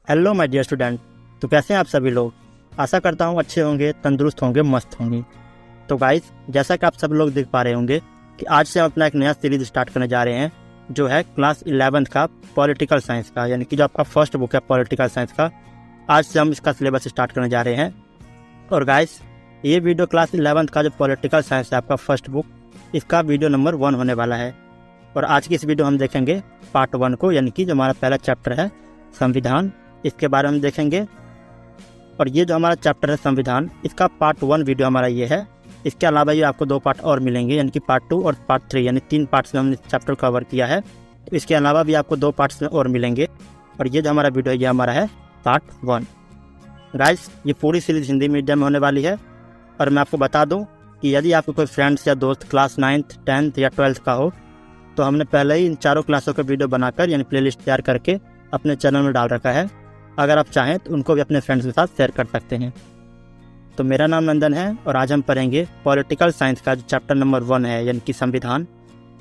Hello my dear student. तो कैसे हैं आप सभी लोग। आशा करता हूँ अच्छे होंगे, तंदुरुस्त होंगे, मस्त होंगे। तो गाइस, जैसा कि आप सब लोग देख पा रहे होंगे कि आज से हम अपना एक नया सीरीज स्टार्ट करने जा रहे हैं, जो है क्लास 11th का पॉलिटिकल साइंस का, यानी कि जो आपका फर्स्ट बुक है पॉलिटिकल साइंस का। आज से हम इसका सिलेबस स्टार्ट करने जा रहे हैं। और गाइस, ये वीडियो क्लास 11th का जो पॉलिटिकल साइंस है आपका फर्स्ट बुक, इसका वीडियो नंबर 1 होने वाला है। और आज की इस वीडियो हम देखेंगे पार्ट 1 को, यानी कि जो हमारा पहला चैप्टर है संविधान, इसके बारे में हम देखेंगे। और ये जो हमारा चैप्टर है संविधान, इसका पार्ट 1 वीडियो हमारा ये है। इसके अलावा ये आपको 2 पार्ट और मिलेंगे, यानी कि पार्ट 2 और पार्ट 3, यानी 3 पार्ट्स में हमने इस चैप्टर को कवर किया है। तो इसके अलावा भी आपको 2 पार्ट्स में और मिलेंगे। और ये जो हमारा वीडियो है ये हमारा है पार्ट 1। गाइस, ये पूरी सीरीज हिंदी मीडियम में होने वाली है। और मैं आपको बता दूं कि यदि आपको कोई फ्रेंड्स या दोस्त क्लास 9th 10th या 12th का हो, तो हमने पहले ही इन चारों क्लासों का वीडियो बनाकर यानी प्लेलिस्ट तैयार करके अपने चैनल में डाल रखा है। अगर आप चाहें तो उनको भी अपने फ्रेंड्स के साथ शेयर कर सकते हैं। तो मेरा नाम नंदन है और आज हम पढ़ेंगे पॉलिटिकल साइंस का जो चैप्टर नंबर 1 है, यानी कि संविधान।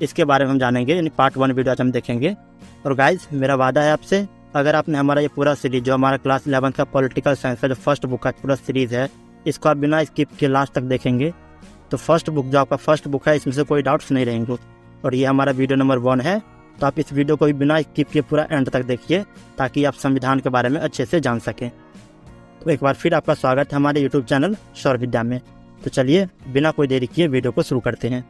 इसके बारे में हम जानेंगे, यानी पार्ट 1 वीडियो आज हम देखेंगे। और गाइज, मेरा वादा है आपसे, अगर आपने हमारा ये पूरा सीरीज जो हमारा क्लास 11 का पॉलिटिकल साइंस का जो फर्स्ट बुक का पूरा सीरीज है, इसको आप बिना स्किप के लास्ट तक देखेंगे, तो फर्स्ट बुक जो आपका फर्स्ट बुक है इसमें से कोई डाउट्स नहीं रहेंगे। और ये हमारा वीडियो नंबर 1 है, तो आप इस वीडियो को भी बिना स्किप के पूरा एंड तक देखिए, ताकि आप संविधान के बारे में अच्छे से जान सकें। तो एक बार फिर आपका स्वागत है हमारे यूट्यूब चैनल सौर विद्या में। तो चलिए बिना कोई देरी किए वीडियो को शुरू करते हैं।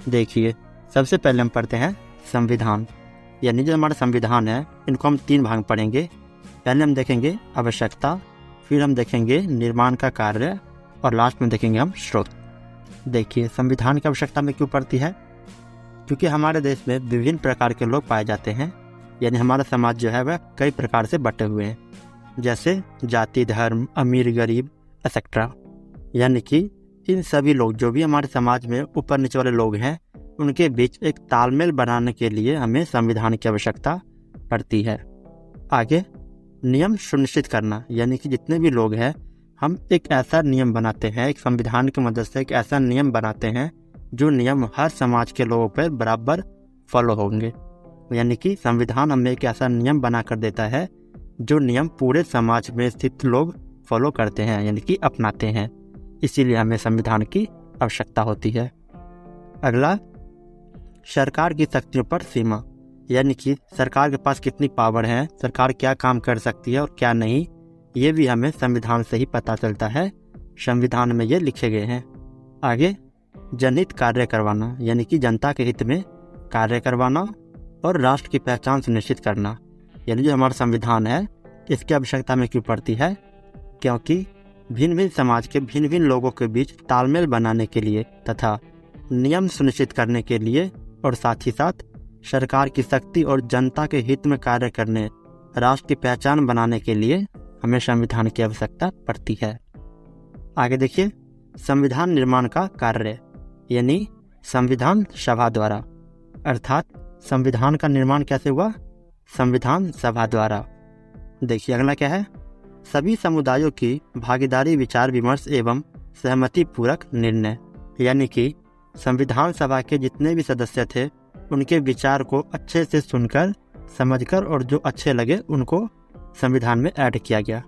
देखिए, सबसे पहले हम पढ़ते हैं संविधान, यानी जो हमारा संविधान है इनको हम 3 भाग पढ़ेंगे। पहले हम देखेंगे आवश्यकता, फिर हम देखेंगे निर्माण का कार्य, और लास्ट में देखेंगे हम स्रोत। देखिए, संविधान की आवश्यकता में क्यों पड़ती है? क्योंकि हमारे देश में विभिन्न प्रकार के लोग पाए जाते हैं, यानी हमारा समाज जो है वह कई प्रकार से बटे हुए हैं, जैसे जाति, धर्म, अमीर, गरीब एक्सेट्रा। यानी कि इन सभी लोग जो भी हमारे समाज में ऊपर नीचे वाले लोग हैं, उनके बीच एक तालमेल बनाने के लिए हमें संविधान की आवश्यकता पड़ती है। आगे, नियम सुनिश्चित करना, यानी कि जितने भी लोग हैं हम एक ऐसा नियम बनाते हैं, एक संविधान की मदद से एक ऐसा नियम बनाते हैं जो नियम हर समाज के लोगों पर बराबर फॉलो होंगे। यानी कि संविधान हमें एक ऐसा नियम बना कर देता है जो नियम पूरे समाज में स्थित लोग फॉलो करते हैं, यानी कि अपनाते हैं। इसीलिए हमें संविधान की आवश्यकता होती है। अगला, सरकार की शक्तियों पर सीमा, यानी कि सरकार के पास कितनी पावर है, सरकार क्या काम कर सकती है और क्या नहीं, ये भी हमें संविधान से ही पता चलता है। संविधान में ये लिखे गए हैं। आगे, जनहित कार्य करवाना, यानी कि जनता के हित में कार्य करवाना, और राष्ट्र की पहचान सुनिश्चित करना। यानी जो हमारा संविधान है इसकी आवश्यकता में क्यों पड़ती है? क्योंकि भिन्न भिन्न समाज के भिन्न भिन्न लोगों के बीच तालमेल बनाने के लिए तथा नियम सुनिश्चित करने के लिए, और साथ ही साथ सरकार की शक्ति और जनता के हित में कार्य करने, राष्ट्र की पहचान बनाने के लिए हमें संविधान की आवश्यकता पड़ती है। आगे देखिए, संविधान निर्माण का कार्य, यानी संविधान सभा द्वारा। अर्थात संविधान का निर्माण कैसे हुआ? संविधान सभा द्वारा। देखिए, अगला क्या है? सभी समुदायों की भागीदारी, विचार विमर्श एवं सहमति पूर्वक निर्णय, यानी कि संविधान सभा के जितने भी सदस्य थे उनके विचार को अच्छे से सुनकर, समझकर, और जो अच्छे लगे उनको संविधान में ऐड किया गया।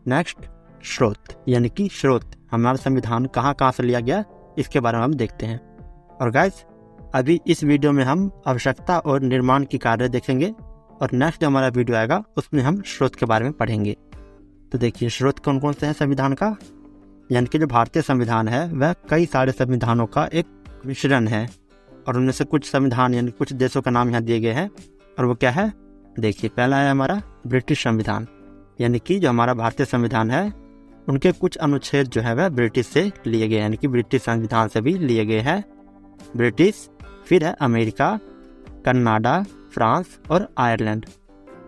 नेक्स्ट, स्रोत, यानी कि स्रोत, हमारा संविधान कहाँ कहाँ से लिया गया इसके बारे में हम देखते हैं। और गाइस, अभी इस वीडियो में हम आवश्यकता और निर्माण की कार्य देखेंगे, और नेक्स्ट जो हमारा वीडियो आएगा उसमें हम स्रोत के बारे में पढ़ेंगे। तो देखिए, स्रोत कौन कौन से हैं संविधान का? यानी कि जो भारतीय संविधान है वह कई सारे संविधानों का एक मिश्रण है, और उनमें से कुछ संविधान यानी कुछ देशों का नाम यहाँ दिए गए हैं। और वो क्या है? देखिए, पहला है हमारा ब्रिटिश संविधान, यानी कि जो हमारा भारतीय संविधान है उनके कुछ अनुच्छेद जो है वह ब्रिटिश से लिए गए, यानी कि ब्रिटिश संविधान से भी लिए गए हैं। ब्रिटिश, फिर है अमेरिका, कनाडा, फ्रांस और आयरलैंड।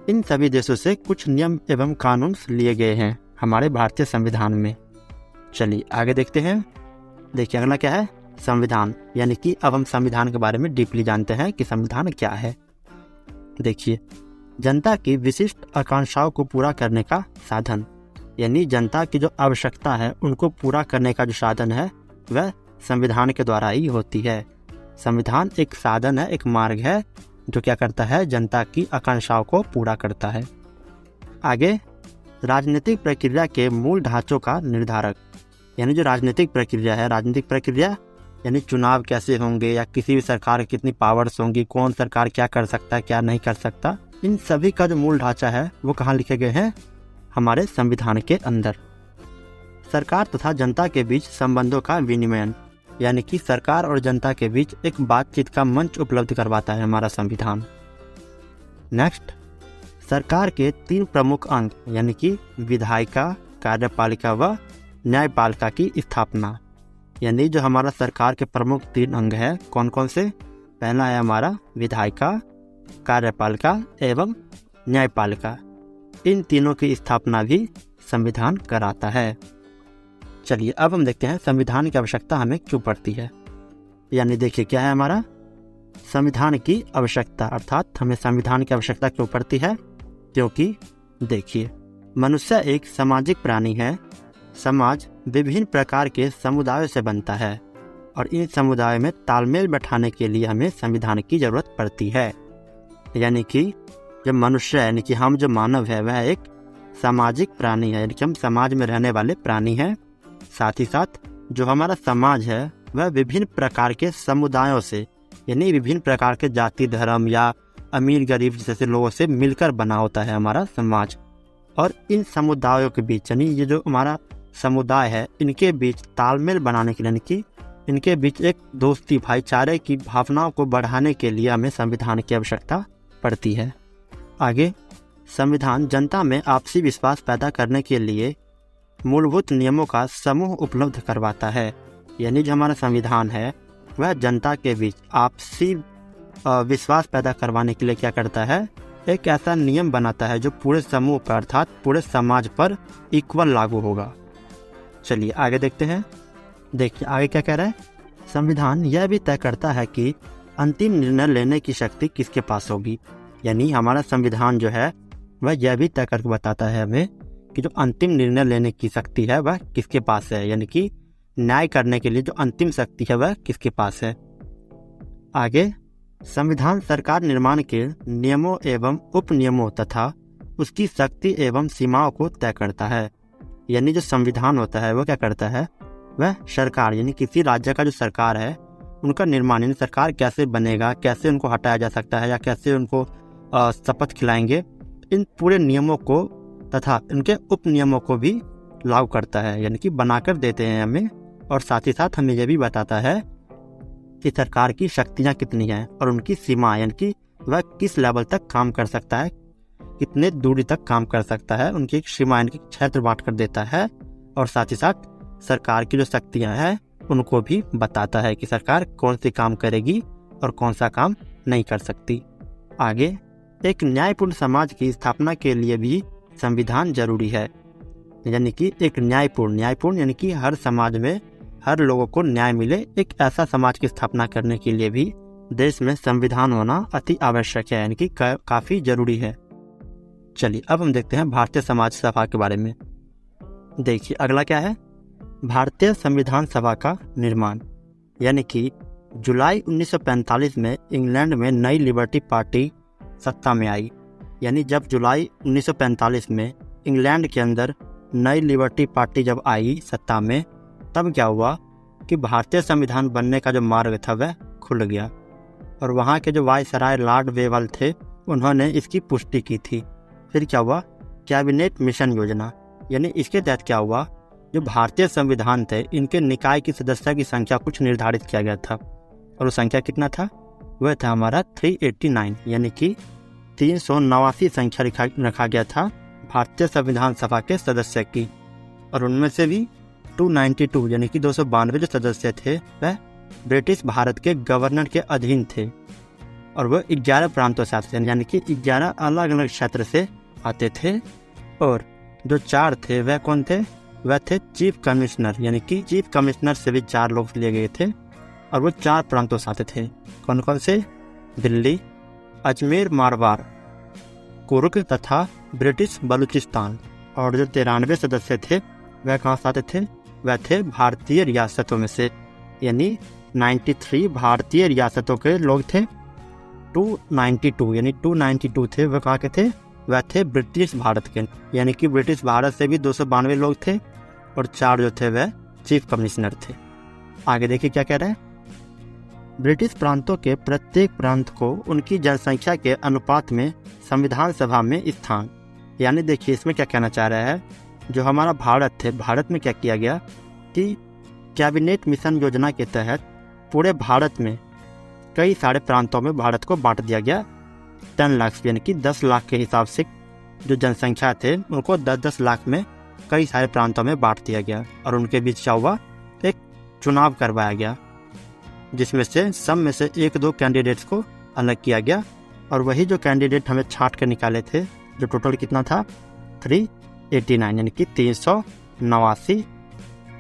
इन सभी देशों से कुछ नियम एवं कानून लिए गए हैं हमारे भारतीय संविधान में। चलिए आगे देखते हैं। देखिए, अगला क्या है? संविधान, यानी कि अब हम संविधान के बारे में डीपली जानते हैं कि संविधान क्या है। देखिए, जनता की विशिष्ट आकांक्षाओं को पूरा करने का साधन, यानी जनता की जो आवश्यकता है उनको पूरा करने का जो साधन है वह संविधान के द्वारा ही होती है। संविधान एक साधन है, एक मार्ग है जो क्या करता है? जनता की आकांक्षाओं को पूरा करता है। आगे राजनीतिक प्रक्रिया के मूल ढांचों का निर्धारक, यानी जो राजनीतिक प्रक्रिया है, राजनीतिक प्रक्रिया यानी चुनाव कैसे होंगे या किसी भी सरकार की कितनी पावर्स होंगी, कौन सरकार क्या कर सकता है क्या नहीं कर सकता, इन सभी का जो मूल ढांचा है वो कहाँ लिखे गए हैं? हमारे संविधान के अंदर। सरकार तथा जनता के बीच संबंधों का विनिमयन, यानी कि सरकार और जनता के बीच एक बातचीत का मंच उपलब्ध करवाता है हमारा संविधान। नेक्स्ट, सरकार के 3 प्रमुख अंग यानी कि विधायिका, कार्यपालिका व न्यायपालिका की स्थापना, यानी जो हमारा सरकार के प्रमुख 3 अंग है कौन कौन से? पहला है हमारा विधायिका, कार्यपालिका एवं न्यायपालिका। इन तीनों की स्थापना भी संविधान कराता है। चलिए अब हम देखते हैं संविधान की आवश्यकता हमें क्यों पड़ती है। यानी देखिए क्या है हमारा संविधान की आवश्यकता, अर्थात हमें संविधान की आवश्यकता क्यों पड़ती है? क्योंकि देखिए मनुष्य एक सामाजिक प्राणी है। समाज विभिन्न प्रकार के समुदायों से बनता है और इन समुदायों में तालमेल बैठाने के लिए हमें संविधान की जरूरत पड़ती है। यानी कि जब मनुष्य यानी कि हम जो मानव है वह एक सामाजिक प्राणी है, यानी कि हम समाज में रहने वाले प्राणी हैं। साथ ही साथ जो हमारा समाज है वह विभिन्न प्रकार के समुदायों से यानी विभिन्न प्रकार के जाति, धर्म या अमीर गरीब जैसे लोगों से मिलकर बना होता है हमारा समाज। और इन समुदायों के बीच यानी ये जो हमारा समुदाय है इनके बीच तालमेल बनाने के लिए, यानी कि इनके बीच एक दोस्ती भाईचारे की भावनाओं को बढ़ाने के लिए हमें संविधान की आवश्यकता पड़ती है। आगे संविधान जनता में आपसी विश्वास पैदा करने के लिए मूलभूत नियमों का समूह उपलब्ध करवाता है। यानी जो हमारा संविधान है वह जनता के बीच आपसी विश्वास पैदा करवाने के लिए क्या करता है? एक ऐसा नियम बनाता है जो पूरे समूह पर अर्थात पूरे समाज पर इक्वल लागू होगा। चलिए आगे देखते हैं। देखिए आगे क्या कह रहा है? संविधान यह भी तय करता है कि अंतिम निर्णय लेने की शक्ति किसके पास होगी। यानी हमारा संविधान जो है वह यह भी तय करके बताता है हमें कि जो अंतिम निर्णय लेने की शक्ति है वह किसके पास है, यानी कि न्याय करने के लिए जो अंतिम शक्ति है वह किसके पास है। आगे संविधान सरकार निर्माण के नियमों एवं उपनियमों तथा उसकी शक्ति एवं सीमाओं को तय करता है। यानी जो संविधान होता है वह क्या करता है? वह सरकार यानी किसी राज्य का जो सरकार है उनका निर्माण यानी सरकार कैसे बनेगा, कैसे उनको हटाया जा सकता है या कैसे उनको शपथ खिलाएंगे, इन पूरे नियमों को तथा इनके उप नियमों को भी लागू करता है, यानी कि बनाकर देते हैं हमें। और साथ ही साथ हमें यह भी बताता है कि सरकार की शक्तियाँ कितनी हैं और उनकी सीमा यानी कि वह किस लेवल तक काम कर सकता है, कितने दूरी तक काम कर सकता है, उनकी एक सीमा यानी कि क्षेत्र बांट कर देता है। और साथ ही साथ सरकार की जो शक्तियाँ हैं उनको भी बताता है कि सरकार कौन सी काम करेगी और कौन सा काम नहीं कर सकती। आगे एक न्यायपूर्ण समाज की स्थापना के लिए भी संविधान जरूरी है। यानी कि एक न्यायपूर्ण यानी कि हर समाज में हर लोगों को न्याय मिले, एक ऐसा समाज की स्थापना करने के लिए भी देश में संविधान होना अति आवश्यक है, यानी कि काफ़ी जरूरी है। चलिए अब हम देखते हैं भारतीय समाज सभा के बारे में। देखिए अगला क्या है? भारतीय संविधान सभा का निर्माण। यानी कि जुलाई 1945 में इंग्लैंड में नई लिबर्टी पार्टी सत्ता में आई। यानी जब जुलाई 1945 में इंग्लैंड के अंदर नई लिबर्टी पार्टी जब आई सत्ता में, तब क्या हुआ कि भारतीय संविधान बनने का जो मार्ग था वह खुल गया। और वहाँ के जो वायसराय लॉर्ड वेवल थे उन्होंने इसकी पुष्टि की थी। फिर क्या हुआ? कैबिनेट मिशन योजना, यानी इसके तहत क्या हुआ, जो भारतीय संविधान थे इनके निकाय की सदस्य की संख्या कुछ निर्धारित किया गया था। और वो संख्या कितना था? वह था हमारा 389, यानी कि 389 संख्या रखा गया था भारतीय संविधान सभा के सदस्य की। और उनमें से भी 292 यानी कि 292 जो सदस्य थे वह ब्रिटिश भारत के गवर्नर के अधीन थे। और वह 11 प्रांतों से आते थे, यानी कि 11 अलग अलग क्षेत्र से आते थे। और जो 4 थे वह कौन थे? वह थे चीफ कमिश्नर, यानी कि चीफ कमिश्नर से भी 4 लोग लिए गए थे। और वो 4 प्रांतों से आते थे। कौन कौन से? दिल्ली, अजमेर, मारवाड़, कुर्ग तथा ब्रिटिश बलूचिस्तान। और जो 93 सदस्य थे वह कहाँ से आते थे? वह थे भारतीय रियासतों में से, यानी 93 भारतीय रियासतों के लोग थे। 292 यानी 292 थे वह कहाँ के थे? वह थे ब्रिटिश भारत के, यानी कि ब्रिटिश भारत से भी 292 लोग थे और 4 जो थे वह चीफ कमिश्नर थे। आगे देखिए क्या कह रहे हैं। ब्रिटिश प्रांतों के प्रत्येक प्रांत को उनकी जनसंख्या के अनुपात में संविधान सभा में स्थान, यानी देखिए इसमें क्या कहना चाह रहा है, जो हमारा भारत थे, भारत में क्या किया गया कि कैबिनेट मिशन योजना के तहत पूरे भारत में कई सारे प्रांतों में भारत को बांट दिया गया। 10 लाख यानी कि 10 लाख के हिसाब से जो जनसंख्या थे उनको 10-10 लाख में कई सारे प्रांतों में बांट दिया गया और उनके बीच क्या हुआ, एक चुनाव करवाया गया जिसमें से सब में से 1-2 कैंडिडेट्स को अलग किया गया और वही जो कैंडिडेट हमें छांट कर निकाले थे, जो टोटल कितना था 389 यानी कि 389,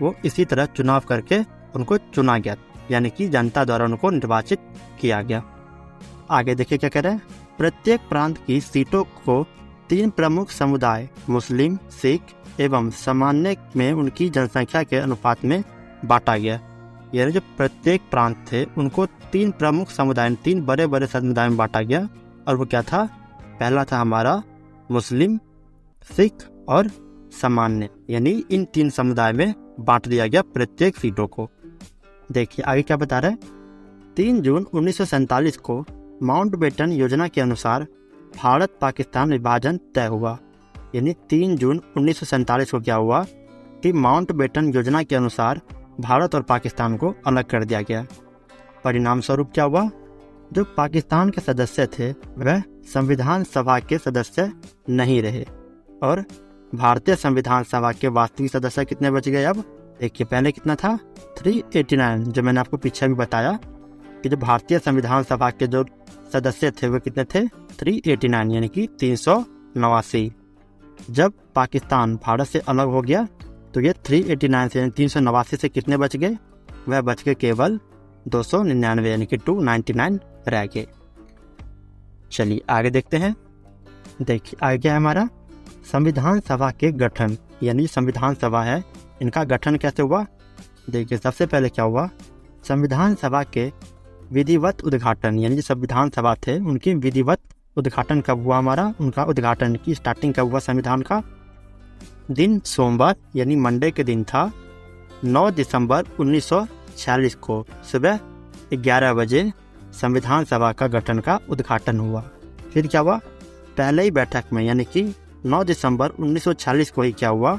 वो इसी तरह चुनाव करके उनको चुना गया, यानी कि जनता द्वारा उनको निर्वाचित किया गया। आगे देखिए क्या कह रहे हैं। प्रत्येक प्रांत की सीटों को 3 प्रमुख समुदाय मुस्लिम, सिख एवं सामान्य में उनकी जनसंख्या के अनुपात में बांटा गया, यानी जो प्रत्येक प्रांत थे उनको 3 प्रमुख समुदाय, 3 बड़े बड़े समुदाय में बांटा गया। और वो क्या था, पहला था हमारा मुस्लिम, सिख और सामान्य, यानी इन 3 समुदाय में बांट दिया गया प्रत्येक सीटों को। देखिए आगे क्या बता रहे हैं। 3 जून 1947 को माउंटबेटन योजना के अनुसार भारत पाकिस्तान विभाजन तय हुआ, यानी 3 जून 1947 को क्या हुआ कि माउंटबेटन योजना के अनुसार भारत और पाकिस्तान को अलग कर दिया गया। परिणाम स्वरूप क्या हुआ, जो पाकिस्तान के सदस्य थे वह संविधान सभा के सदस्य नहीं रहे और भारतीय संविधान सभा के वास्तविक सदस्य कितने बच गए। अब देखिए पहले कितना था 389, जो मैंने आपको पीछे भी बताया कि जो भारतीय संविधान सभा के जो सदस्य थे वो कितने थे 389 यानी कि 389। जब पाकिस्तान भारत से अलग हो गया तो ये 389 से यानी 389 से कितने बच गए, वह बच के केवल 299 यानी कि 299 रह गए। चलिए आगे देखते हैं। देखिए आगे क्या है हमारा, संविधान सभा के गठन, यानी संविधान सभा है इनका गठन कैसे हुआ। देखिए सबसे पहले क्या हुआ, संविधान सभा के विधिवत उद्घाटन, यानी जो संविधान सभा थे उनकी विधिवत उद्घाटन कब हुआ हमारा, उनका उद्घाटन की स्टार्टिंग कब हुआ संविधान का, दिन सोमवार यानी मंडे के दिन था 9 दिसंबर 1946 को सुबह 11 बजे संविधान सभा का गठन का उद्घाटन हुआ। फिर क्या हुआ, पहले ही बैठक में यानी कि 9 दिसंबर 1946 को ही क्या हुआ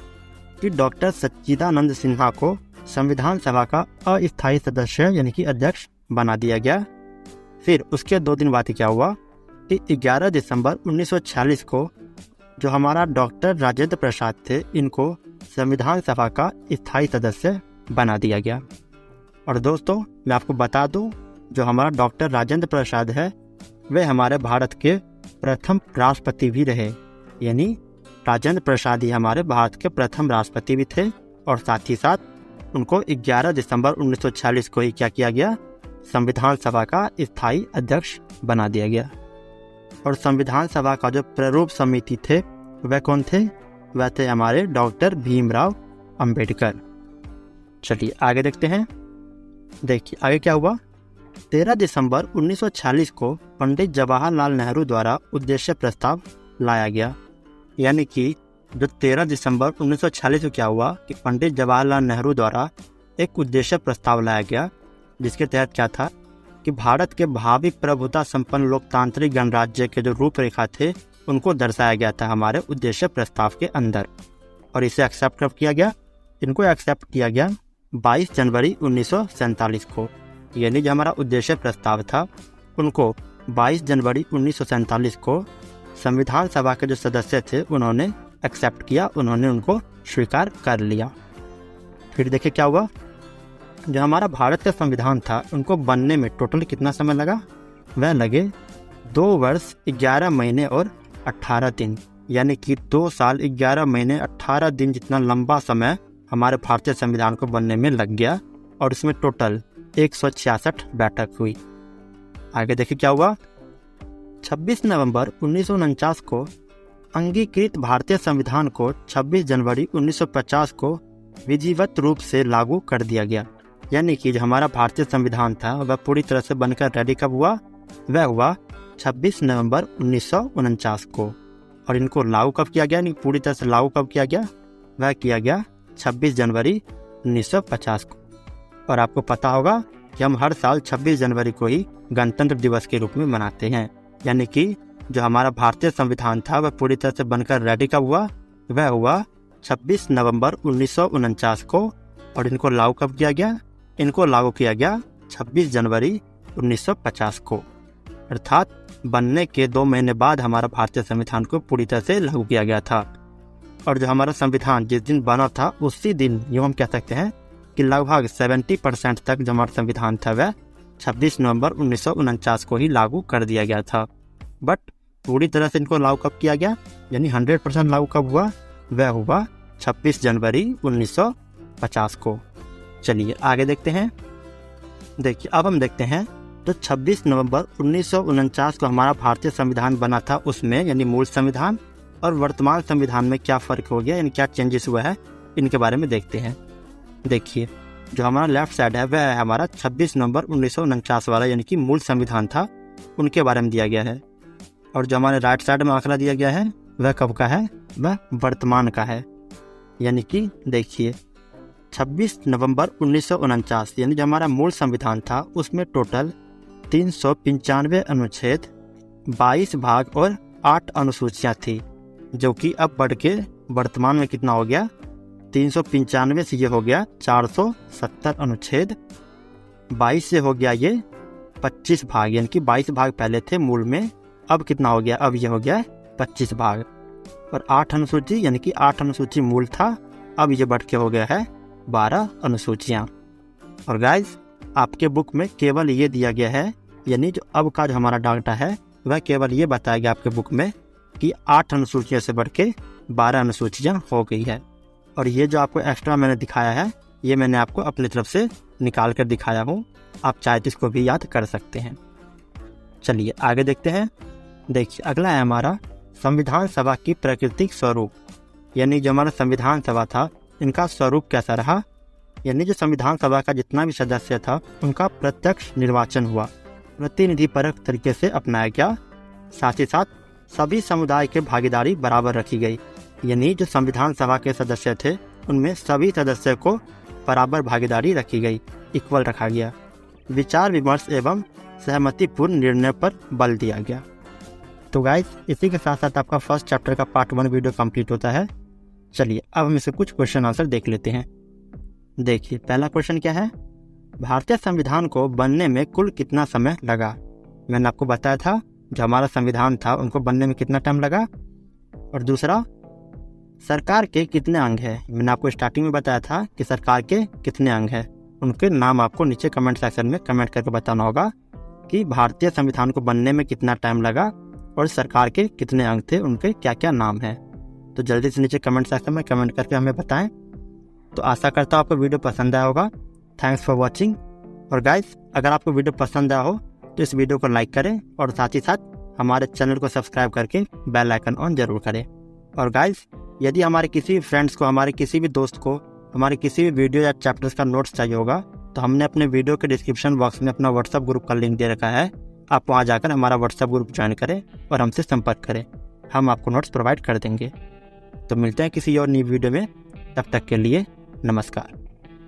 कि डॉक्टर सच्चिदानंद सिन्हा को संविधान सभा का अस्थायी सदस्य यानी कि अध्यक्ष बना दिया गया। फिर उसके 2 दिन बाद क्या हुआ कि 11 दिसंबर 1946 को जो हमारा डॉक्टर राजेंद्र प्रसाद थे इनको संविधान सभा का स्थायी सदस्य बना दिया गया। और दोस्तों मैं आपको बता दूं, जो हमारा डॉक्टर राजेंद्र प्रसाद है वे हमारे भारत के प्रथम राष्ट्रपति भी रहे, यानी राजेंद्र प्रसाद ही हमारे भारत के प्रथम राष्ट्रपति भी थे। और साथ ही साथ उनको 11 दिसंबर 1946 को ही क्या किया गया, संविधान सभा का स्थायी अध्यक्ष बना दिया गया। और संविधान सभा का जो प्रारूप समिति थे वह कौन थे, वह थे हमारे डॉक्टर भीमराव अंबेडकर। चलिए आगे देखते हैं। देखिए आगे क्या हुआ, 13 दिसंबर 1946 को पंडित जवाहरलाल नेहरू द्वारा उद्देश्य प्रस्ताव लाया गया, यानी कि जो 13 दिसंबर 1946 को क्या हुआ कि पंडित जवाहरलाल नेहरू द्वारा एक उद्देश्य प्रस्ताव लाया गया, जिसके तहत क्या था कि भारत के भावी प्रभुता संपन्न लोकतांत्रिक गणराज्य के जो रूपरेखा थे उनको दर्शाया गया था हमारे उद्देश्य प्रस्ताव के अंदर। और इसे एक्सेप्ट कब किया गया, इनको एक्सेप्ट किया गया 22 जनवरी 1947 को, यानी जो हमारा उद्देश्य प्रस्ताव था उनको 22 जनवरी 1947 को संविधान सभा के जो सदस्य थे उन्होंने एक्सेप्ट किया, उन्होंने उनको स्वीकार कर लिया। फिर देखिए क्या हुआ, जो हमारा भारत का संविधान था उनको बनने में टोटल कितना समय लगा, वह लगे 2 वर्ष 11 महीने और 18 दिन, यानी कि 2 साल 11 महीने 18 दिन जितना लंबा समय हमारे भारतीय संविधान को बनने में लग गया। और इसमें टोटल 166 बैठक हुई। आगे देखिए क्या हुआ, 26 नवंबर 1949 को अंगीकृत भारतीय संविधान को 26 जनवरी 1950 को विधिवत रूप से लागू कर दिया गया, यानी कि जो हमारा भारतीय संविधान था वह पूरी तरह से बनकर रेडी कब हुआ, वह हुआ 26 नवंबर 1949 को। और इनको लागू कब किया गया, पूरी तरह से लागू कब किया गया, वह किया गया 26 जनवरी 1950 को। और आपको पता होगा कि हम हर साल 26 जनवरी को ही गणतंत्र दिवस के रूप में मनाते हैं। यानी कि जो हमारा भारतीय संविधान था वह पूरी तरह से बनकर रेडी कब हुआ, वह हुआ 26 नवंबर 1949 को। और इनको लागू कब किया गया, इनको लागू किया गया 26 जनवरी 1950 को। अर्थात बनने के 2 महीने बाद हमारा भारतीय संविधान को पूरी तरह से लागू किया गया था। और जो हमारा संविधान जिस दिन बना था उसी दिन यूँ हम कह सकते हैं कि लगभग 70% तक जो हमारा संविधान था वह 26 नवंबर 1949 को ही लागू कर दिया गया था। बट पूरी तरह से इनको लागू कब किया गया, यानी 100% लागू कब हुआ, वह हुआ 26 जनवरी 1950 को। चलिए आगे देखते हैं। देखिए अब हम देखते हैं तो 26 नवंबर 1949 को हमारा भारतीय संविधान बना था, उसमें यानी मूल संविधान और वर्तमान संविधान में क्या फ़र्क हो गया, यानी क्या चेंजेस हुआ है, इनके बारे में देखते हैं। देखिए जो हमारा लेफ्ट साइड है वह है हमारा 26 नवंबर 1949 वाला, यानी कि मूल संविधान था, उनके बारे में दिया गया है। और जो हमारे राइट साइड में आंकड़ा दिया गया है वह कब का है, वह वर्तमान का है। यानी कि देखिए 26 नवंबर 1949 यानी जो हमारा मूल संविधान था उसमें टोटल 395 अनुच्छेद, 22 भाग और 8 अनुसूचियाँ थी, जो कि अब बढ़ के वर्तमान में कितना हो गया, 395 से ये हो गया 470 अनुच्छेद, 22 से हो गया ये 25 भाग, यानी कि 22 भाग पहले थे मूल में, अब कितना हो गया, अब ये हो गया 25 भाग। और 8 अनुसूची, यानी कि 8 अनुसूची मूल था, अब ये बढ़ के हो गया है 12 अनुसूचियाँ। और गाइज आपके बुक में केवल ये दिया गया है, यानी जो अब का जो हमारा डाटा है वह केवल ये बताया गया आपके बुक में कि 8 अनुसूचियों से बढ़ के 12 अनुसूचियाँ हो गई है। और ये जो आपको एक्स्ट्रा मैंने दिखाया है ये मैंने आपको अपनी तरफ से निकाल कर दिखाया हूँ, आप चाहे तो इसको भी याद कर सकते हैं। चलिए आगे देखते हैं। देखिए अगला है हमारा संविधान सभा की प्राकृतिक स्वरूप, यानी जो हमारा संविधान सभा था इनका स्वरूप कैसा रहा, यानी जो संविधान सभा का जितना भी सदस्य था उनका प्रत्यक्ष निर्वाचन हुआ, प्रतिनिधिपरक तरीके से अपनाया गया, साथ ही साथ सभी समुदाय के भागीदारी बराबर रखी गई। यानी जो संविधान सभा के सदस्य थे उनमें सभी सदस्यों को बराबर भागीदारी रखी गई, इक्वल रखा गया। विचार विमर्श एवं सहमतिपूर्ण निर्णय पर बल दिया गया। तो गाइस इसी के साथ साथ आपका फर्स्ट चैप्टर का पार्ट 1 वीडियो कंप्लीट होता है। चलिए अब हम इसे कुछ क्वेश्चन आंसर देख लेते हैं। देखिए पहला क्वेश्चन क्या है, भारतीय संविधान को बनने में कुल कितना समय लगा। मैंने आपको बताया था जो हमारा संविधान था उनको बनने में कितना टाइम लगा। और दूसरा, सरकार के कितने अंग हैं। मैंने आपको स्टार्टिंग में बताया था कि सरकार के कितने अंग हैं, उनके नाम आपको नीचे कमेंट सेक्शन में कमेंट करके बताना होगा कि भारतीय संविधान को बनने में कितना टाइम लगा और सरकार के कितने अंग थे, उनके क्या क्या नाम हैं। तो जल्दी से नीचे कमेंट सेक्शन में कमेंट करके हमें बताएं। तो आशा करता हूँ आपको वीडियो पसंद आया होगा। Thanks for watching. और गाइस अगर आपको वीडियो पसंद आया हो तो इस वीडियो को लाइक करें और साथ ही साथ हमारे चैनल को सब्सक्राइब करके बेल आइकन ऑन जरूर करें। और गाइस यदि हमारे किसी भी फ्रेंड्स को, हमारे किसी भी दोस्त को हमारे किसी भी वीडियो या चैप्टर्स का नोट्स चाहिए होगा तो हमने अपने वीडियो के डिस्क्रिप्शन बॉक्स में अपना व्हाट्सएप ग्रुप का लिंक दे रखा है। आप वहाँ जाकर हमारा व्हाट्सएप ग्रुप ज्वाइन करें और हमसे संपर्क करें, हम आपको नोट्स प्रोवाइड कर देंगे। तो मिलते हैं किसी और नई वीडियो में, तब तक के लिए नमस्कार।